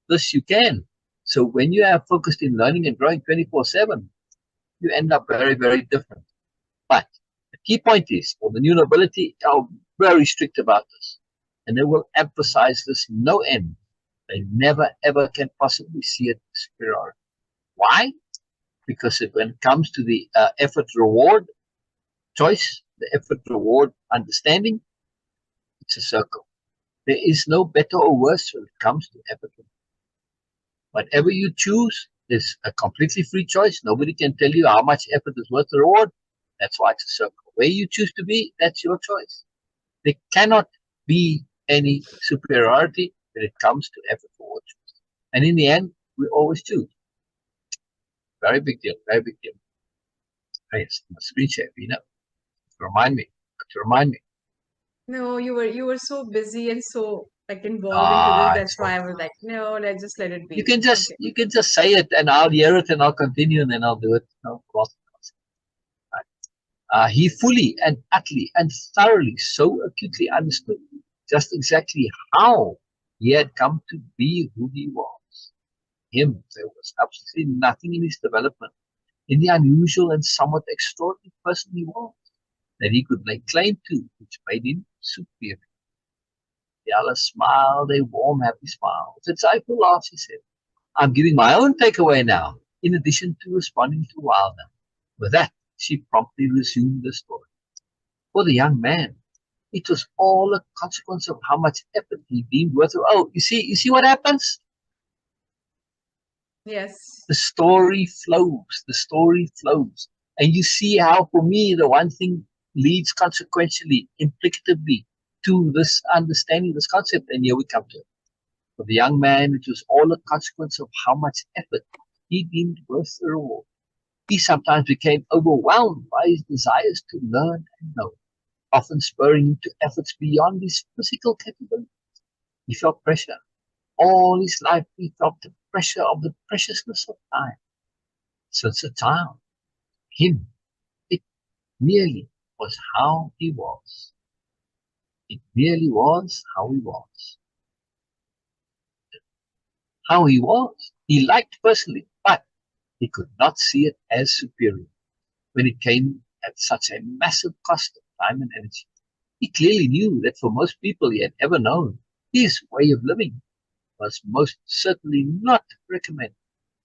this you can. So when you are focused in learning and growing 24/7, you end up very, very different. But the key point is, well, the new nobility are very strict about this, and they will emphasize this no end. They never, ever can possibly see it as superiority. Why? Because when it comes to the effort-reward choice, the effort-reward understanding, it's a circle. There is no better or worse when it comes to effort. Whatever you choose is a completely free choice. Nobody can tell you how much effort is worth the reward. That's why it's a circle. Where you choose to be, that's your choice. There cannot be any superiority when it comes to effort reward choice. And in the end, we always choose. Very big deal. Very big deal. Yes, screen share, Beena. Remind me. No, you were so busy and so like involved into this. That's why I was like, no, let's just let it be. You can just say it, and I'll hear it, and I'll continue, and then I'll do it. No problem. He fully and utterly and thoroughly, so acutely understood just exactly how he had come to be who he was. There was absolutely nothing in his development, in the unusual and somewhat extraordinary person he was, that he could lay claim to, which made him superior. Biella smiled a warm, happy smile. With a joyful laugh, she said, I'm giving my own takeaway now, in addition to responding to Wilder. With that, she promptly resumed the story. For the young man, it was all a consequence of how much effort he deemed worth. Oh, you see what happens? Yes. The story flows. And you see how, for me, the one thing leads consequentially, implicatively, to this understanding, this concept, and here we come to it. For the young man, it was all a consequence of how much effort he deemed worth the reward. He sometimes became overwhelmed by his desires to learn and know, often spurring him to efforts beyond his physical capabilities. He felt pressure. All his life he felt the pressure of the preciousness of time. Since a child, it merely was how he was. It merely was how he was. How he was. He liked personally, but he could not see it as superior when it came at such a massive cost of time and energy. He clearly knew that for most people he had ever known, his way of living was most certainly not recommended.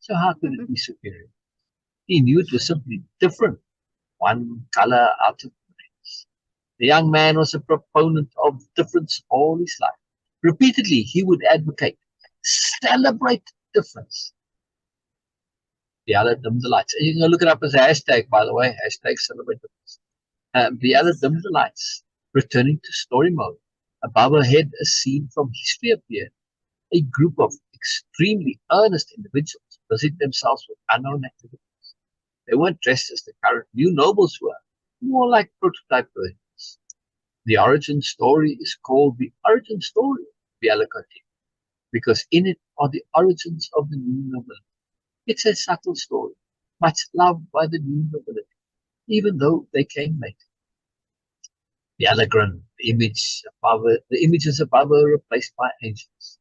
So how could it be superior? He knew it was simply different, one color out of the next. The young man was a proponent of difference all his life. Repeatedly, he would advocate, celebrate difference. Biella dimmed the lights. And you can look it up as a hashtag, by the way, hashtag celebrate difference. Biella dimmed the lights, returning to story mode. Above her head, a scene from history appeared. A group of extremely earnest individuals busied themselves with unknown activities. They weren't dressed as the current new nobles were, more like prototype versions. The origin story is called the origin story, Biella continued, because in it are the origins of the new nobility. It's a subtle story, much loved by the new nobility, even though they came later. Biella grinned, the images above her replaced by angels.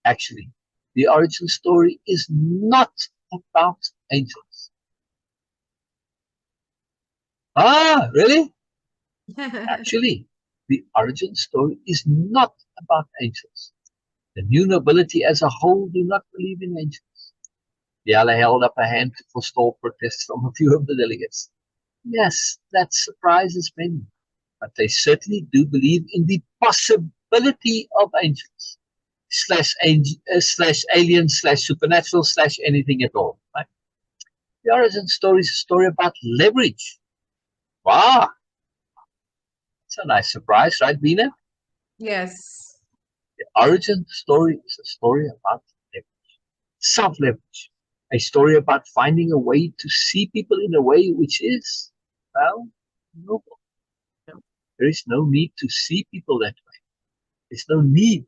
Actually, the origin story is not about angels. Ah, really? Actually, the origin story is not about angels. The new nobility as a whole do not believe in angels. Biella held up a hand to forestall protests from a few of the delegates. Yes, that surprises many, but they certainly do believe in the possibility of angels, slash aliens, slash supernatural, slash anything at all. Right? The origin story is a story about leverage. Wow, that's a nice surprise, right, Beena? Yes. The origin story is a story about leverage, self-leverage, a story about finding a way to see people in a way which is, well, noble. There is no need to see people that way. There's no need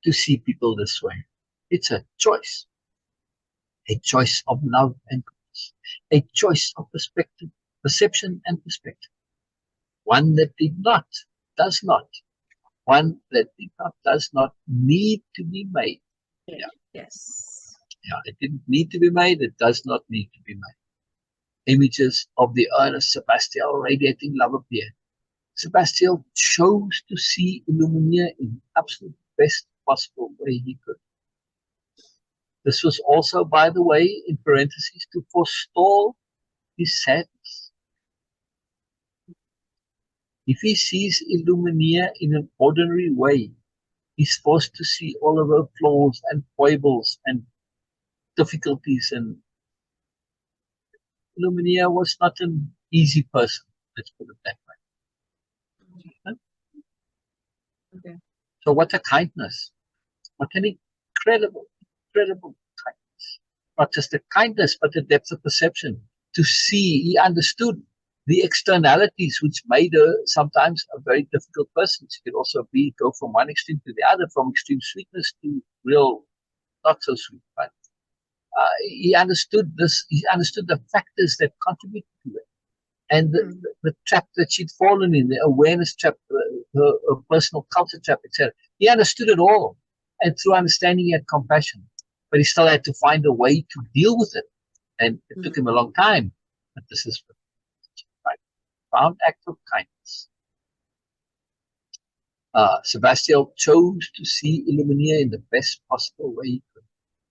to see people this way. It's a choice of love and goodness, a choice of perspective, perception and perspective. One that does not need to be made. Yeah. Yes. Yeah, it didn't need to be made. It does not need to be made. Images of the earnest Sabastian radiating love appeared. Sabastian chose to see Illumina in the absolute best possible way he could. This was also, by the way, in parentheses, to forestall his sadness. If he sees Illumina in an ordinary way, he's forced to see all of her flaws and foibles and difficulties. And Illumina was not an easy person, let's put it that way. Okay. So what a kindness. What an incredible kindness. Not just the kindness, but the depth of perception. To see, he understood the externalities which made her sometimes a very difficult person. She could also go from one extreme to the other, from extreme sweetness to real not so sweet. But he understood this. He understood the factors that contributed to it, and the trap that she'd fallen in, the awareness trap, her personal culture trap, etc. He understood it all, and through understanding, he had compassion. But he still had to find a way to deal with it, and it took him a long time. But this is a profound act of kindness. Sabastian chose to see Illumina in the best possible way he could.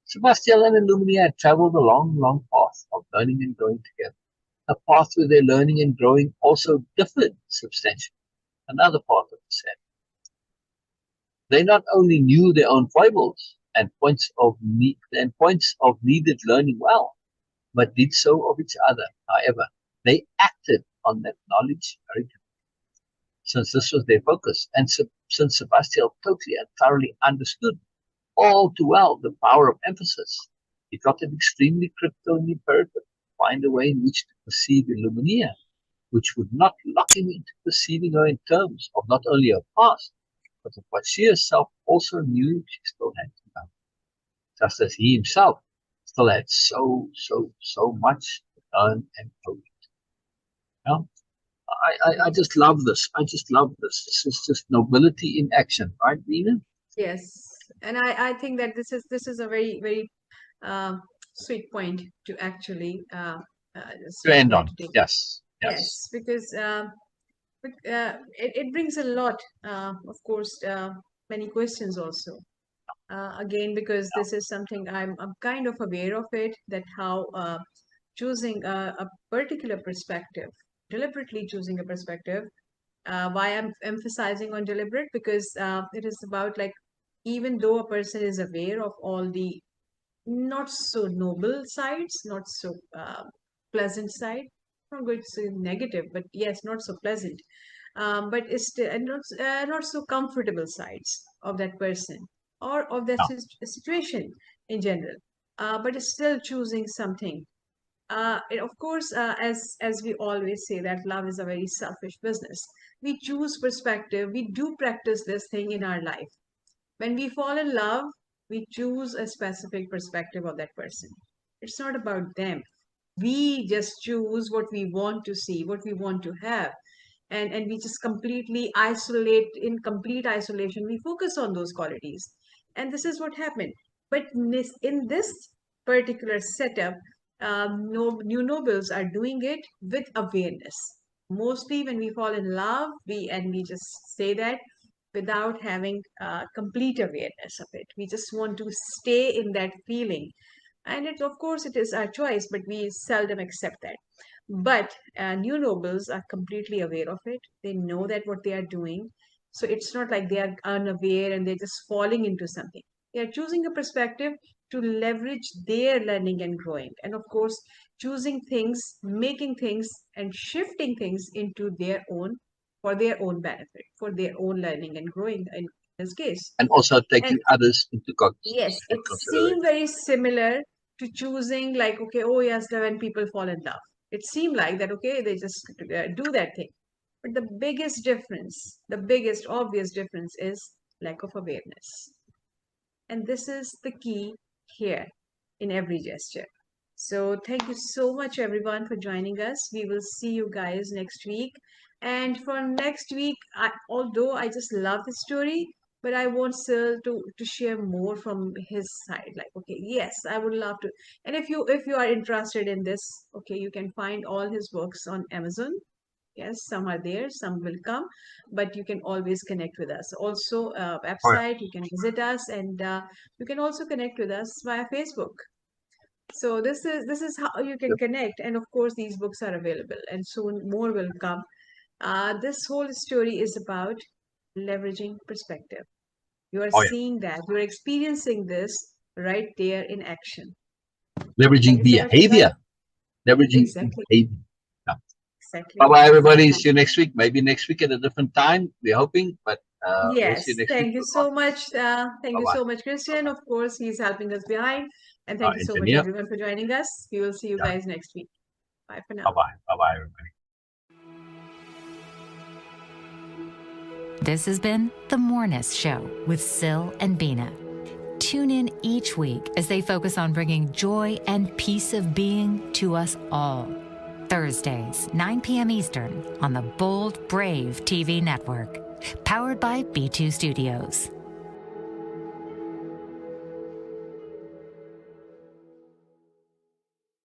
Sabastian and Illumina had traveled a long path of learning and growing together. A path where their learning and growing also differed substantially. Another part of the set. They not only knew their own foibles and points of needed learning well, but did so of each other. However, they acted on that knowledge very differently, since this was their focus, and since Sabastian totally and thoroughly understood all too well the power of emphasis, he felt it extremely critical and imperative to find a way in which to perceive Illumina, which would not lock him into perceiving her in terms of not only her past, but of what she herself also knew she still had to know, just as he himself still had so much to learn and grow. Yeah? I just love this. I just love this. This is just nobility in action, right, Beena? Yes. And I think that this is a very sweet point to actually To end on. take. Yes. Yes, because it brings a lot, of course, many questions also. Again, because this is something I'm kind of aware of it, that how choosing a particular perspective, deliberately choosing a perspective, why I'm emphasizing on deliberate, because it is about, like, even though a person is aware of all the not so noble sides, not so pleasant side, I'm not going to say negative, but yes, not so pleasant, but it's still not so comfortable sides of that person or of that Yeah. situation in general, but it's still choosing something. Of course, as we always say, that love is a very selfish business. We choose perspective. We do practice this thing in our life. When we fall in love, we choose a specific perspective of that person. It's not about them. We just choose what we want to see, what we want to have. And we just completely isolate, in complete isolation, we focus on those qualities. And this is what happened. But in this particular setup, no, new nobles are doing it with awareness. Mostly when we fall in love, we just say that without having complete awareness of it. We just want to stay in that feeling. And of course, it is our choice, but we seldom accept that. But new nobles are completely aware of it. They know that what they are doing. So it's not like they are unaware and they're just falling into something. They are choosing a perspective to leverage their learning and growing. And of course, choosing things, making things, and shifting things into their own, for their own benefit, for their own learning and growing in this case. And also And taking others into yes, it consideration. seemed very similar to choosing, like, okay, oh yes, when people fall in love. It seemed like that, okay, they just do that thing. But the biggest difference, the biggest obvious difference is lack of awareness. And this is the key here in every gesture. So thank you so much, everyone, for joining us. We will see you guys next week. And for next week, although I just love the story, but I want Sil to share more from his side. Like, okay, yes, I would love to. And if you are interested in this, okay, you can find all his works on Amazon. Yes, some are there, some will come, but you can always connect with us. Also, Oh, yeah. website, you can visit us, and you can also connect with us via Facebook. So this is how you can Yep. connect, and of course, these books are available, and soon more will come. This whole story is about leveraging perspective. You are Oh, yeah. seeing that, you're experiencing this right there in action. Leveraging Like I said, behavior. Leveraging exactly, behavior. Yeah. exactly, Bye bye, everybody. exactly. See you next week. Maybe next week at a different time. We're hoping, but we'll see you Yes, next week. thank you so much. Thank Bye you bye. so much, Bye Christian. bye. Of course, he's helping us behind. And thank you so much, Engineer. everyone, for joining us. We will see you Yeah. guys next week. Bye for Bye now. bye. Bye bye, everybody. This has been The Moreness Show with Sil and Beena. Tune in each week as they focus on bringing joy and peace of being to us all. Thursdays, 9 p.m. Eastern on the Bold, Brave TV network. Powered by B2 Studios.